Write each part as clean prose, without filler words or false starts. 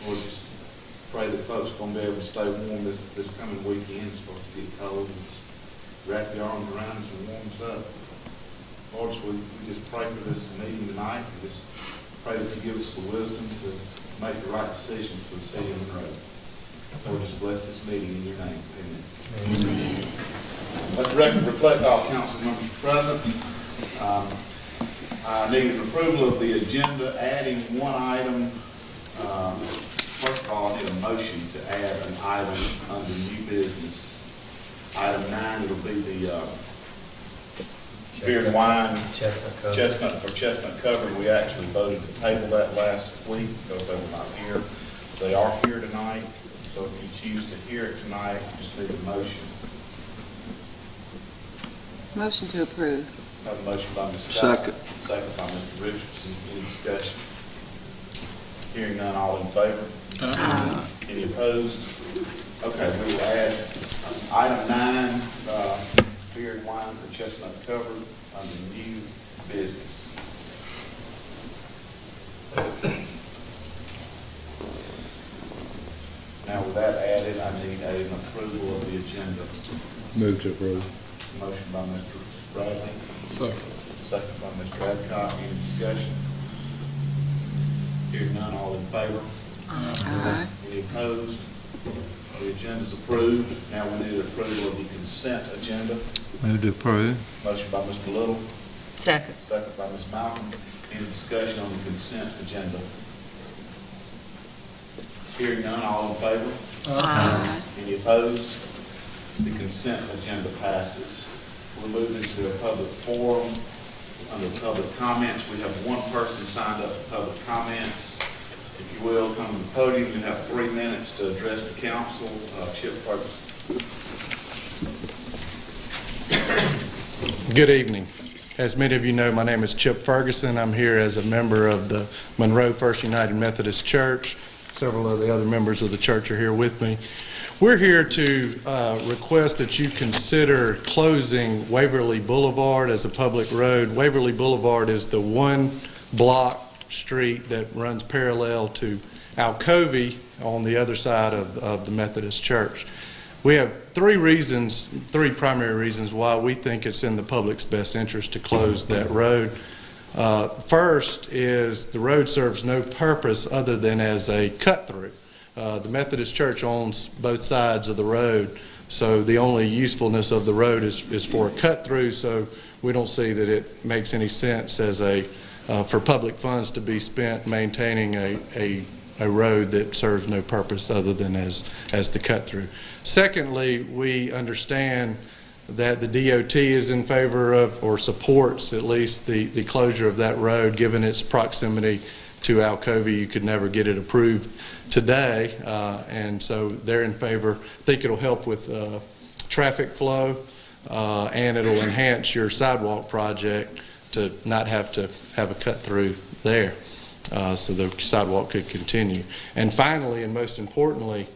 Lord, just pray that folks are going to be able to stay warm this coming weekend. It's supposed to get cold. And just wrap your arms around us and warm us up. Lord, so we just pray for this meeting tonight. And just pray that you give us the wisdom to make the right decisions for the city of Monroe. Lord, just bless this meeting in your name. Amen. Let the record reflect all council members present. I need an approval of the agenda, adding one item. First of all, I need a motion to add an item under new business. Item 9, it'll be the beer and wine chestnut cover. We actually voted to table that last week because they were not here. They are here tonight, so if you choose to hear it tonight, you just need a motion. Motion to approve. Have a motion by Ms. Scott. Second by Mr. Richardson. Any discussion? Hearing none, all in favor? Any opposed? Okay, we will add item 9, beer and wine for chestnut cover under new business. Now with that added, I need an approval of the agenda. Move to approve. Motion by Mr. Bradley. Second by Mr. Adcock. Any discussion? Hearing none, all in favor? Aye. Any opposed? The agenda is approved. Now we need approval of the consent agenda. Move to approve. Motion by Mr. Little. Second. Second by Ms. Malcolm. Any discussion on the consent agenda? Hearing none, all in favor? Aye. Any opposed? The consent agenda passes. We'll move into a public forum. Under public comments, we have one person signed up for public comments. If you will, come to the podium. You have 3 minutes to address the council. Chip Ferguson. Good evening. As many of you know, my name is Chip Ferguson. I'm here as a member of the Monroe First United Methodist Church. Several of the other members of the church are here with me. We're here to request that you consider closing Waverly Boulevard as a public road. Waverly Boulevard is the one block street that runs parallel to Alcovey on the other side of the Methodist Church. We have three primary reasons why we think it's in the public's best interest to close that road. First is the road serves no purpose other than as a cut-through. The Methodist Church owns both sides of the road, so the only usefulness of the road is for a cut-through, so we don't see that it makes any sense as for public funds to be spent maintaining a road that serves no purpose other than as the cut-through. Secondly, we understand that the DOT is in favor of, or supports at least, the closure of that road, given its proximity to Alcovey. You could never get it approved today, and so they're in favor. I think it'll help with traffic flow, and it'll enhance your sidewalk project to not have to have a cut through there, so the sidewalk could continue. And finally, and most importantly,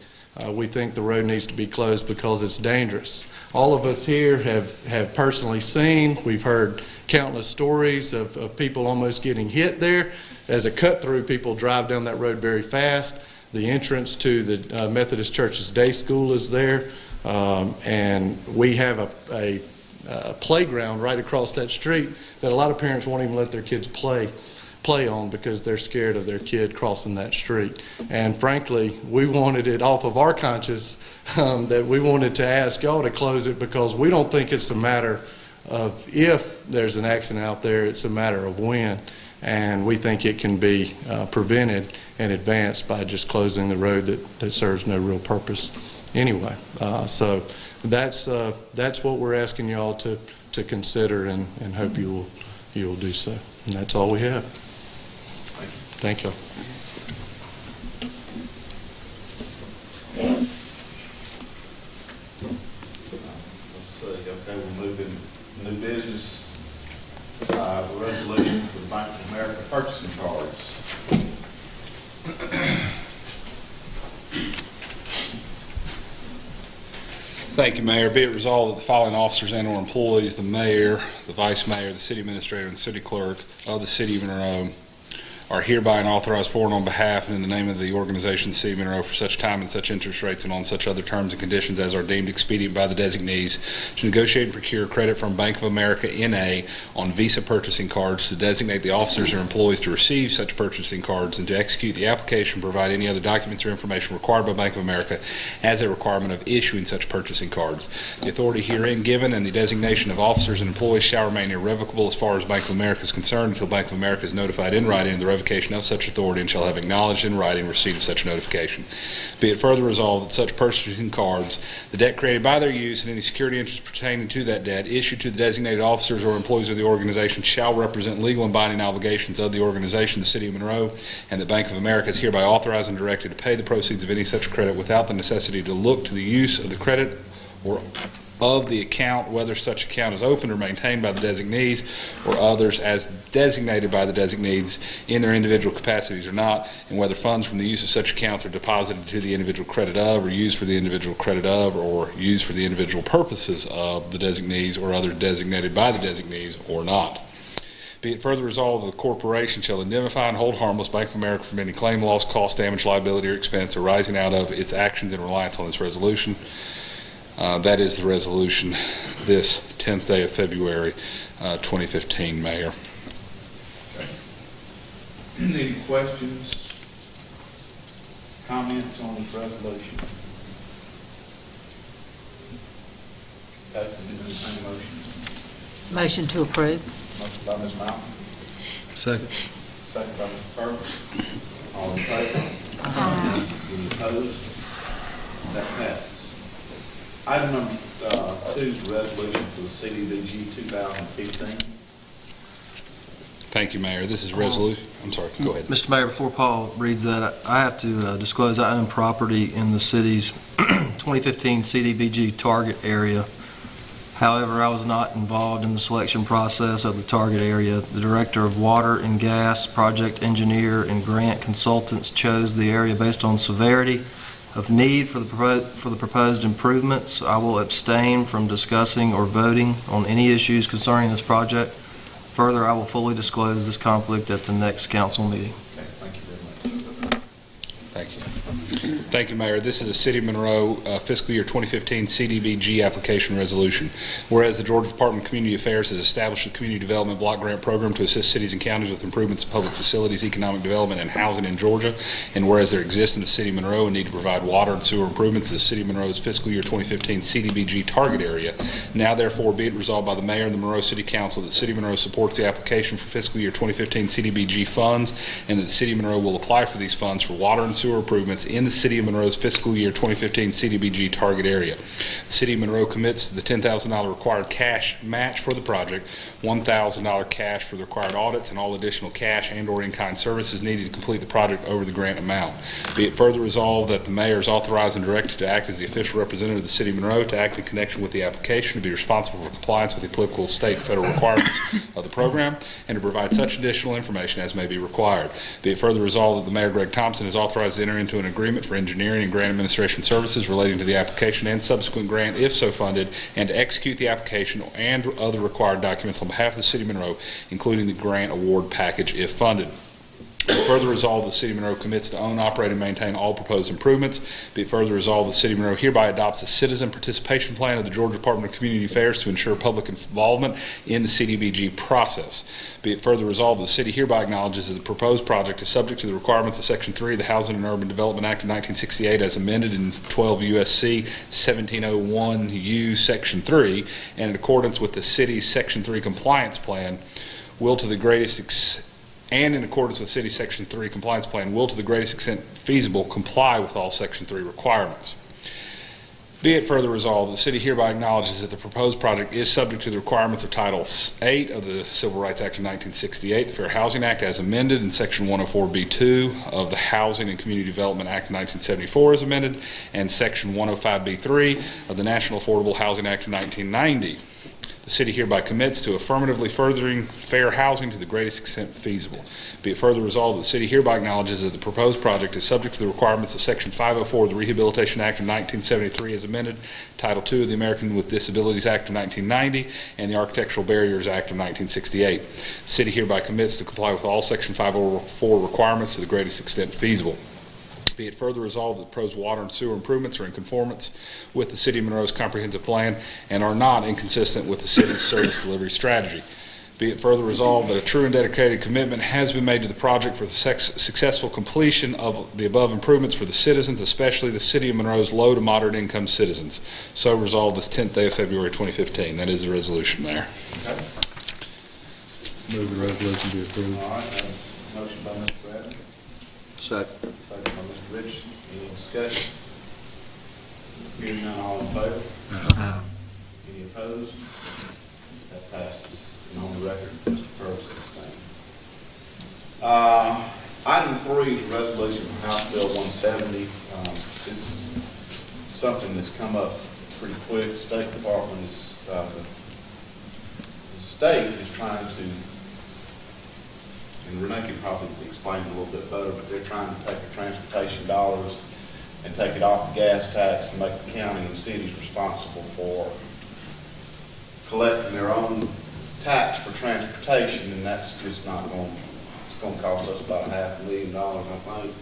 we think the road needs to be closed because it's dangerous. All of us here have personally seen, we've heard countless stories of people almost getting hit there. As a cut-through, people drive down that road very fast. The entrance to the Methodist Church's day school is there, and we have a playground right across that street that a lot of parents won't even let their kids play on because they're scared of their kid crossing that street. And frankly, we wanted it off of our conscience that we wanted to ask y'all to close it, because we don't think it's a matter of if there's an accident out there, it's a matter of when. And we think it can be prevented in advance by just closing the road that serves no real purpose anyway. So that's what we're asking y'all to consider, and hope you will do so. And that's all we have. Thank you. Let's see. Okay, we'll move into new business. Resolution for the Bank of America purchasing cards. Thank you, Mayor. Be it resolved that the following officers and/or employees, the mayor, the vice mayor, the city administrator, and the city clerk of the city of Monroe, are hereby and authorized for and on behalf and in the name of the organization, City of Monroe, for such time and such interest rates and on such other terms and conditions as are deemed expedient by the designees, to negotiate and procure credit from Bank of America N.A. on Visa purchasing cards, to designate the officers or employees to receive such purchasing cards, and to execute the application, provide any other documents or information required by Bank of America as a requirement of issuing such purchasing cards. The authority herein given and the designation of officers and employees shall remain irrevocable as far as Bank of America is concerned until Bank of America is notified in writing of the revocation of such authority and shall have acknowledged in writing receipt of such notification. Be it further resolved that such purchasing cards, the debt created by their use, and any security interest pertaining to that debt issued to the designated officers or employees of the organization shall represent legal and binding obligations of the organization, the City of Monroe, and that Bank of America is hereby authorized and directed to pay the proceeds of any such credit without the necessity to look to the use of the credit or of the account, whether such account is opened or maintained by the designees or others as designated by the designees in their individual capacities or not, and whether funds from the use of such accounts are deposited to the individual credit of or used for the individual credit of or used for the individual purposes of the designees or others designated by the designees or not. Be it further resolved that the corporation shall indemnify and hold harmless Bank of America from any claim, loss, cost, damage, liability, or expense arising out of its actions in reliance on this resolution. That is the resolution this 10th day of February 2015, Mayor. Any questions, comments on this resolution? Okay, entertain a motion. Motion to approve. Motion by Ms. Mountain, Second. second by Mr. Purvis. All in favor? Any opposed? That passes. Item number 2 is the resolution for the CDBG 2015. Thank you, Mayor. This is resolution. I'm sorry. Go ahead. Mr. Mayor, before Paul reads that, I have to disclose I own property in the city's 2015 CDBG target area. However, I was not involved in the selection process of the target area. The Director of Water and Gas, project engineer, and grant consultants chose the area based on severity of need for the proposed improvements. I will abstain from discussing or voting on any issues concerning this project. Further, I will fully disclose this conflict at the next council meeting. Okay, thank you very much. Thank you. Thank you, Mayor. This is a City of Monroe fiscal year 2015 CDBG application resolution. Whereas the Georgia Department of Community Affairs has established a community development block grant program to assist cities and counties with improvements to public facilities, economic development, and housing in Georgia, and whereas there exists in the City of Monroe a need to provide water and sewer improvements to the City of Monroe's fiscal year 2015 CDBG target area, now therefore be it resolved by the Mayor and the Monroe City Council that the City of Monroe supports the application for fiscal year 2015 CDBG funds, and that the City of Monroe will apply for these funds for water and sewer improvements in the City of Monroe's fiscal year 2015 CDBG target area. The City of Monroe commits to the $10,000 required cash match for the project, $1,000 cash for the required audits, and all additional cash and/or in-kind services needed to complete the project over the grant amount. Be it further resolved that the Mayor is authorized and directed to act as the official representative of the City of Monroe to act in connection with the application, to be responsible for compliance with the applicable state and federal requirements of the program, and to provide such additional information as may be required. Be it further resolved that the Mayor, Greg Thompson, is authorized to enter into an agreement for engineering and grant administration services relating to the application and subsequent grant, if so funded, and to execute the application and other required documents on behalf of the City of Monroe, including the grant award package, if funded. Further resolved, the City of Monroe commits to own, operate, and maintain all proposed improvements. Be it further resolved, the City of Monroe hereby adopts a citizen participation plan of the Georgia Department of Community Affairs to ensure public involvement in the CDBG process. Be it further resolved, the City hereby acknowledges that the proposed project is subject to the requirements of Section 3 of the Housing and Urban Development Act of 1968 as amended in 12 U.S.C. 1701U Section 3, and in accordance with the City's Section 3 compliance plan, and in accordance with City Section 3 compliance plan, will to the greatest extent feasible comply with all Section 3 requirements. Be it further resolved, the City hereby acknowledges that the proposed project is subject to the requirements of Title 8 of the Civil Rights Act of 1968, the Fair Housing Act as amended, and Section 104B2 of the Housing and Community Development Act of 1974 as amended, and Section 105B3 of the National Affordable Housing Act of 1990. The city hereby commits to affirmatively furthering fair housing to the greatest extent feasible. Be it further resolved that the city hereby acknowledges that the proposed project is subject to the requirements of Section 504 of the Rehabilitation Act of 1973 as amended, Title II of the American with Disabilities Act of 1990, and the Architectural Barriers Act of 1968. The city hereby commits to comply with all Section 504 requirements to the greatest extent feasible. Be it further resolved that proposed water and sewer improvements are in conformance with the City of Monroe's comprehensive plan and are not inconsistent with the city's service delivery strategy. Be it further resolved that a true and dedicated commitment has been made to the project for the successful completion of the above improvements for the citizens, especially the City of Monroe's low to moderate income citizens. So resolved this 10th day of February 2015. That is the resolution, Mayor. Okay. Move the resolution be approved. All right, motion by Mr. Bradley, Second. second by Mr. Richardson. Any discussion? Hearing none, all in favor? Any opposed? That passes. And on the record, Mr. Ferguson abstained. Item 3 is a resolution for House Bill 170. This is something that's come up pretty quick. The State Department is, the state is trying to, and Renee can probably explain it a little bit better, but they're trying to take the transportation dollars and take it off the gas tax and make the county and the cities responsible for collecting their own tax for transportation, and that's just not going, it's going to cost us about $500,000, I think.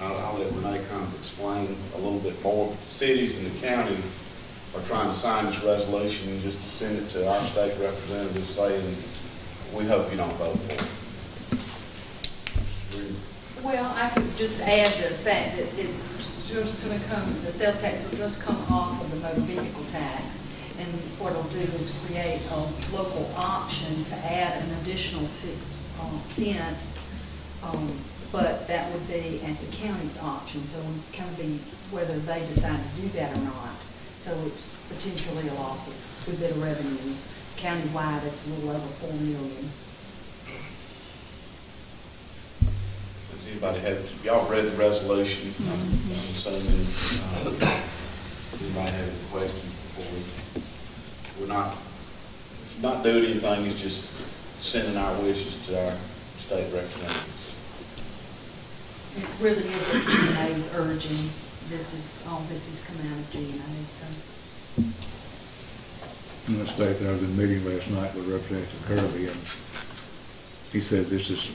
I'll let Renee kind of explain a little bit more, but the cities and the county are trying to sign this resolution and just to send it to our state representatives saying, we hope you don't vote for it. Well, I could just add the fact that it's just going to come, the sales tax will just come off of the motor vehicle tax. And what it'll do is create a local option to add an additional 6 cents, but that would be at the county's option. So it would kind of be whether they decide to do that or not. So it's potentially a loss of a good bit of revenue. Countywide, it's a little over $4 million. Does anybody have, y'all read the resolution? I'm assuming, anybody have any questions before we're not, it's not doing anything, it's just sending our wishes to our state representatives. It really is a GNA's urging. All this is coming out of GNA, so. In the state, I was in a meeting last night with Representative Kirby, and he says this is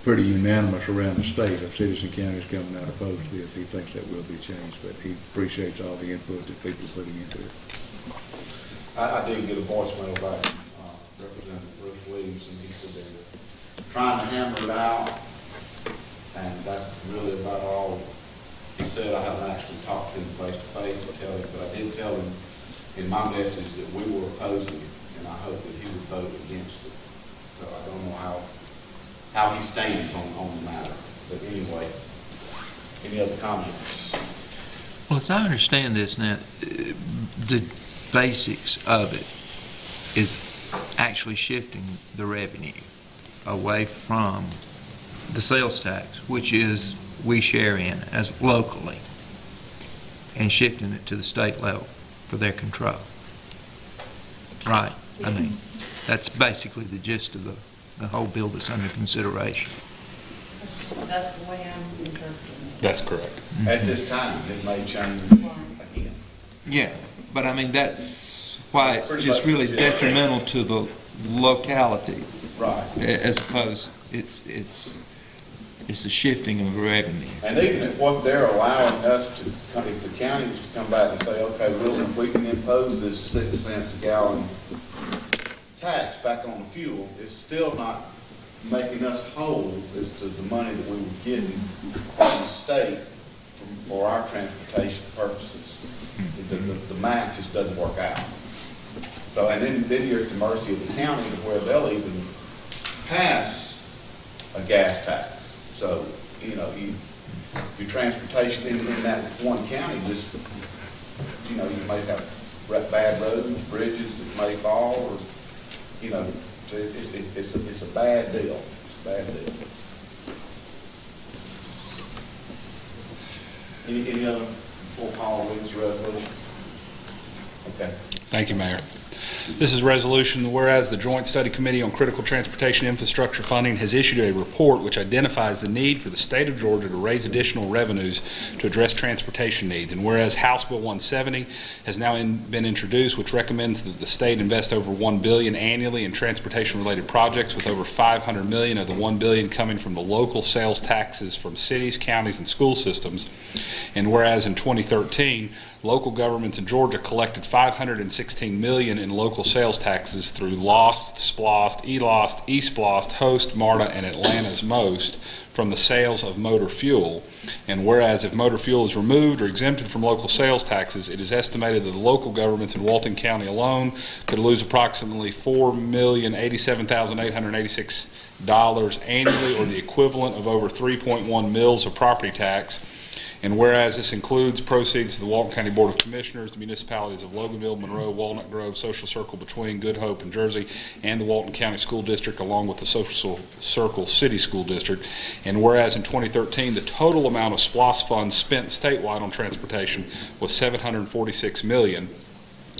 pretty unanimous around the state of cities and counties coming out opposed to this. He thinks that will be changed, but he appreciates all the input that people are putting into it. I did get a voicemail back from Representative Bruce Williams, and he said they're trying to hammer it out, and that's really about all he said. I haven't actually talked to him face to face to tell him, but I did tell him in my message that we were opposing it, and I hope that he would vote against it. So I don't know how he stands on the matter. But anyway, any other comments? Well, as I understand this now, the basics of it is actually shifting the revenue away from the sales tax, which is we share in as locally, and shifting it to the state level for their control. Right? I mean, that's basically the gist of the whole bill that's under consideration. That's the way I'm interpreting it. That's correct. At this time, it may change again. Yeah, but I mean, that's why it's Pretty just much, really yeah. detrimental to the locality, Right. as opposed, it's the shifting of revenue. And even at what they're allowing us to, if the counties to come back and say, okay, really, if we can impose this 6 cents a gallon tax back on the fuel, it's still not making us whole as to the money that we were getting from the state for our transportation purposes. The math just doesn't work out. So, and then you're at the mercy of the county to where they'll even pass a gas tax. So, you know, your transportation in that one county just, you know, you may have bad roads, bridges that may fall, or, you know, it's a bad deal. It's a bad deal. Any other before Paul reads the resolution? Okay. Thank you, Mayor. This is a resolution, whereas the Joint Study Committee on Critical Transportation Infrastructure Funding has issued a report which identifies the need for the state of Georgia to raise additional revenues to address transportation needs. And whereas House Bill 170 has now been introduced, which recommends that the state invest over $1 billion annually in transportation-related projects, with over $500 million of the $1 billion coming from the local sales taxes from cities, counties, and school systems. And whereas in 2013, local governments in Georgia collected $516 million in local sales taxes through LOST, SPLOST, ELOST, eSPLOST, HOST, MARTA, and Atlanta's MOST from the sales of motor fuel. And whereas if motor fuel is removed or exempted from local sales taxes, it is estimated that the local governments in Walton County alone could lose approximately $4,087,886 annually, or the equivalent of over 3.1 mills of property tax. And whereas this includes proceeds to the Walton County Board of Commissioners, the municipalities of Loganville, Monroe, Walnut Grove, Social Circle between Good Hope and Jersey, and the Walton County School District, along with the Social Circle City School District. And whereas in 2013, the total amount of SPLOST funds spent statewide on transportation was $746 million.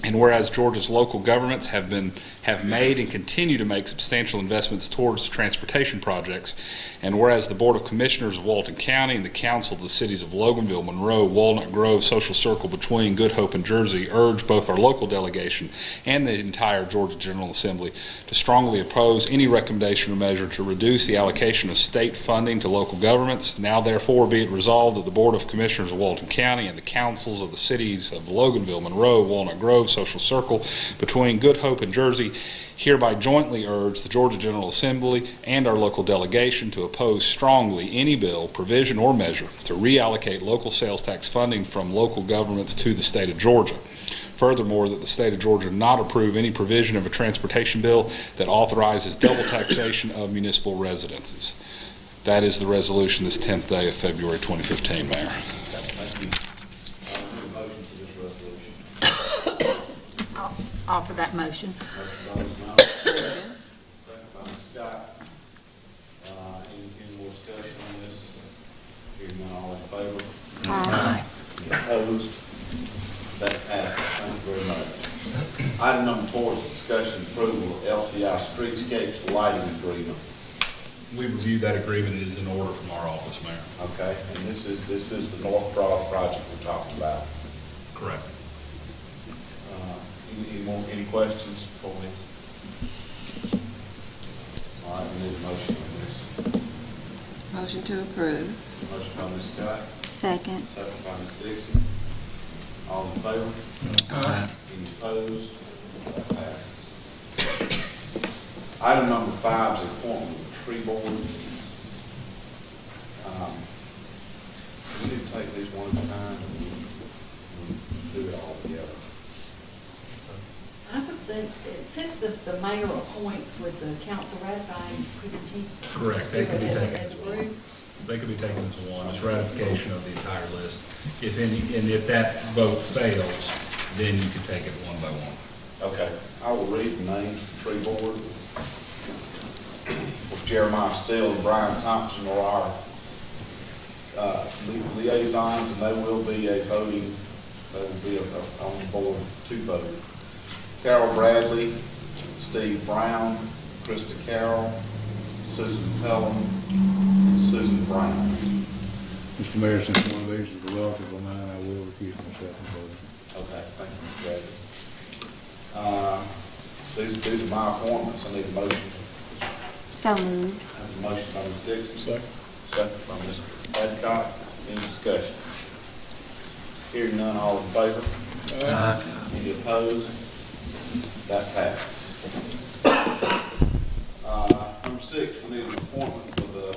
And whereas Georgia's local governments have made and continue to make substantial investments towards transportation projects, and whereas the Board of Commissioners of Walton County and the Council of the Cities of Loganville, Monroe, Walnut Grove, Social Circle between Good Hope and Jersey urge both our local delegation and the entire Georgia General Assembly to strongly oppose any recommendation or measure to reduce the allocation of state funding to local governments, now therefore be it resolved that the Board of Commissioners of Walton County and the councils of the cities of Loganville, Monroe, Walnut Grove, Social Circle between Good Hope and Jersey hereby jointly urge the Georgia General Assembly and our local delegation to oppose strongly any bill, provision, or measure to reallocate local sales tax funding from local governments to the state of Georgia. Furthermore, that the state of Georgia not approve any provision of a transportation bill that authorizes double taxation of municipal residences. That is the resolution this 10th day of February 2015, Mayor. Thank you. Need a motion for this resolution. I'll offer that motion. Motion by Ms. Miller, second by Ms. Scott. Any more discussion on this? Hearing none, all in favor? Aye. Any opposed? That passes. Thank you very much. Item number 4 is discussion and approval of LCI Streetscapes Lighting Agreement. We reviewed that agreement. It is in order from our office, Mayor. Okay, and this is the North Broad project we're talking about. Correct. Any questions before we? All right, we need a motion on this. Motion to approve. Motion by Ms. Scott, Second. second by Ms. Dixon. All in favor? Aye. Any opposed? That passes. Item number 5 is appointment of the tree board. We need to take these one at a time, and we'll do it all together. I would think, since the mayor appoints with the council ratifying, couldn't he? Correct. just do They could be it taken as a as group? They could be taken as one. It's ratification of the entire list. If any, and if that vote fails, then you can take it one by one. Okay, I will read the names of the tree board. Jeremiah Still and Brian Thompson are our liaisons, and they will be on the board to vote. Carol Bradley, Steve Brown, Krista Carroll, Susan Pelham, and Susan Brown. Mr. Mayor, since one of these is a relative of mine, I will recuse myself from voting. Okay, thank you, Mr. Davis. These are my appointments. I need a motion. So moved. I have a motion by Ms. Dixon. Second by Mr. Adcock. Any discussion? Hearing none, all in favor? Aye. Any opposed? That passes. Number 6, we need an appointment for the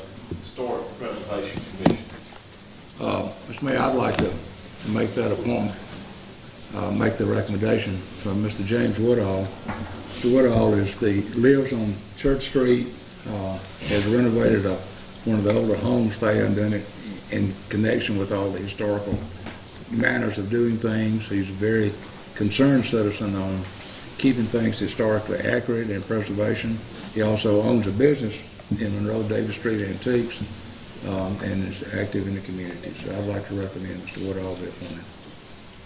Historic Preservation Commission. Mr. Mayor, I'd like to make that appointment, make the recommendation from Mr. James Woodall. Mr. Woodall lives on Church Street, has renovated one of the older homes there and done it in connection with all the historical manners of doing things. He's a very concerned citizen on keeping things historically accurate and preservation. He also owns a business in Monroe, Davis Street Antiques, and is active in the community. So I'd like to recommend Mr. Woodall be appointed.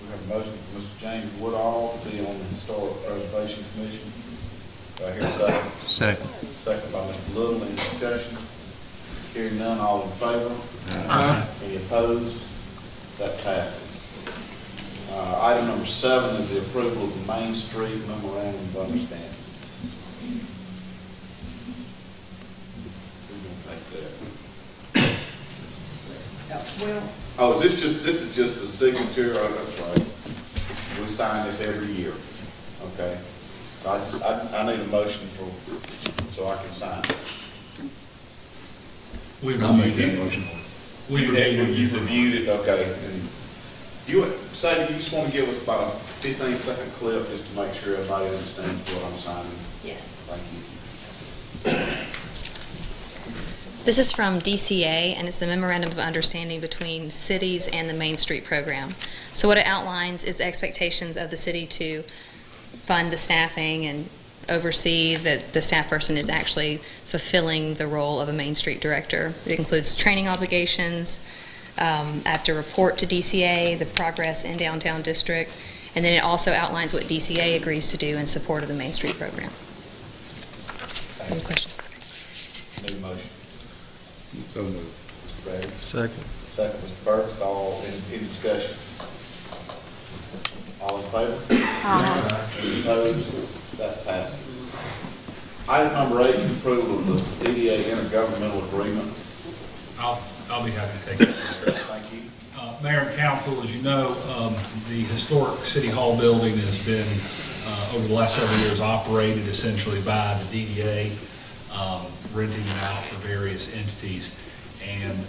We have a motion from Mr. James Woodall to be on the Historic Preservation Commission. Do I hear a second? Second. Second by Mr. Little, any discussion? Hearing none, all in favor? Any opposed? That passes. Item number 7 is the approval of the Main Street Memorandum of Understanding. Who's going to take that? Well, Oh, this is just the signature, oh, that's right. We sign this every year, okay? So I need a motion so I can sign it. I'll make that motion. You've reviewed it, okay. And Sadie, you just want to give us about a 15-second clip just to make sure everybody understands what I'm signing? yes. Thank you. This is from DCA, and it's the Memorandum of Understanding between cities and the Main Street Program. So what it outlines is the expectations of the city to fund the staffing and oversee that the staff person is actually fulfilling the role of a Main Street director. It includes training obligations, have to report to DCA, the progress in downtown district, and then it also outlines what DCA agrees to do in support of the Main Street Program. Any questions? Need a motion. So moved. Mr. Bradley. Second. Second, Mr. Burks, all in discussion. All in favor? Any opposed? That passes. Item number 8 is approval of the DDA intergovernmental agreement. I'll be happy to take it. Thank you. Mayor and council, as you know, the historic City Hall building has been, over the last several years, operated essentially by the DDA, renting it out for various entities. And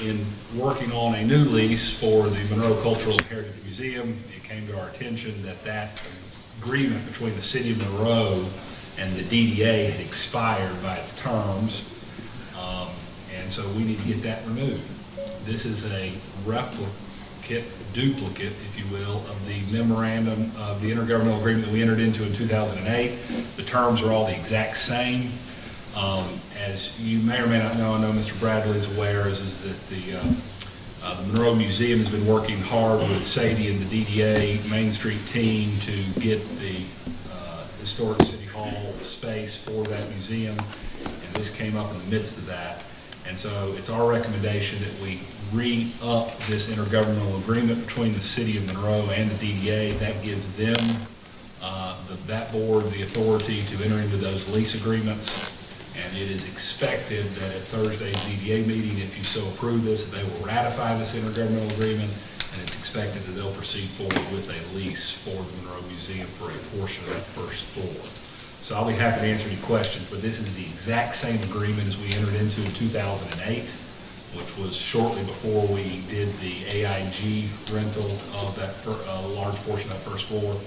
in working on a new lease for the Monroe Cultural and Heritage Museum, it came to our attention that that agreement between the City of Monroe and the DDA had expired by its terms. And so we need to get that renewed. This is a duplicate, if you will, of the memorandum of the intergovernmental agreement that we entered into in 2008. The terms are all the exact same. As you may or may not know, I know Mr. Bradley is aware, is that the Monroe Museum has been working hard with Sadie and the DDA Main Street team to get the historic City Hall space for that museum, and this came up in the midst of that. And so it's our recommendation that we re-up this intergovernmental agreement between the City of Monroe and the DDA. That gives them, that board, the authority to enter into those lease agreements. And it is expected that at Thursday's DDA meeting, if you so approve this, they will ratify this intergovernmental agreement, and it's expected that they'll proceed forward with a lease for the Monroe Museum for a portion of that first floor. So I'll be happy to answer any questions, but this is the exact same agreement as we entered into in 2008, which was shortly before we did the AIG rental of that large portion of that first floor.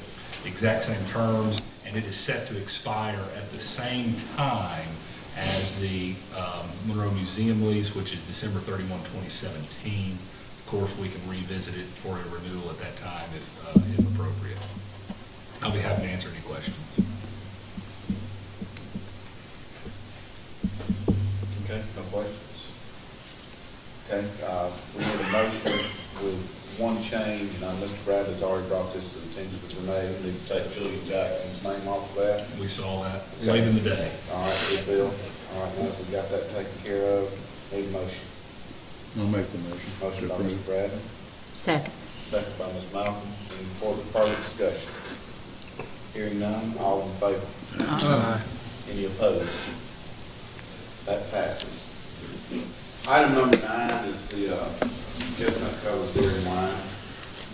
Exact same terms, and it is set to expire at the same time as the Monroe Museum lease, which is December 31, 2017. Of course, we can revisit it for a renewal at that time if appropriate. I'll be happy to answer any questions. Okay, no questions? Okay, we need a motion with one change, and Mr. Bradley's already brought this to the attention of Renee. We need to take Julian Jackson's name off of that. We saw that late in the day. All right, good deal. All right, now that we got that taken care of, need a motion. I'll make the motion. Motion by To Mr. approve. Second. Bradley, second by Ms. Malcolm. Any further discussion? Hearing none, all in favor? Any opposed? That passes. Item number 9 is the Chestnut Covered Beer and Wine.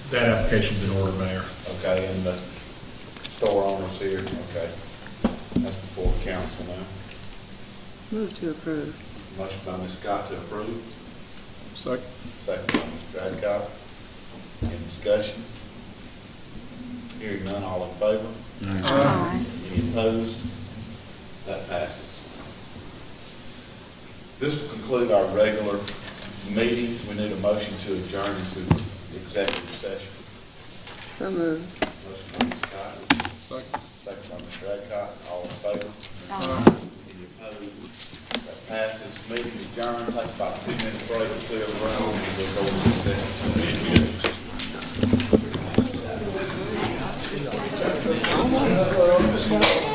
That application's in order, Mayor. Okay, and the store owner's here. Okay. That's before council now. Move to approve. Motion by Ms. Scott to approve. Second. Second by Mr. Adcock. Any discussion? Hearing none, all in favor? Aye. Any opposed? That passes. This will conclude our regular meeting. We need a motion to adjourn to executive session. So moved. Motion by Ms. Scott. Second. Second by Mr. Adcock. All in favor? Aye. Any opposed? That passes. Meeting adjourned. Take about a 2-minute break to clear the room and we'll go into executive session. Well,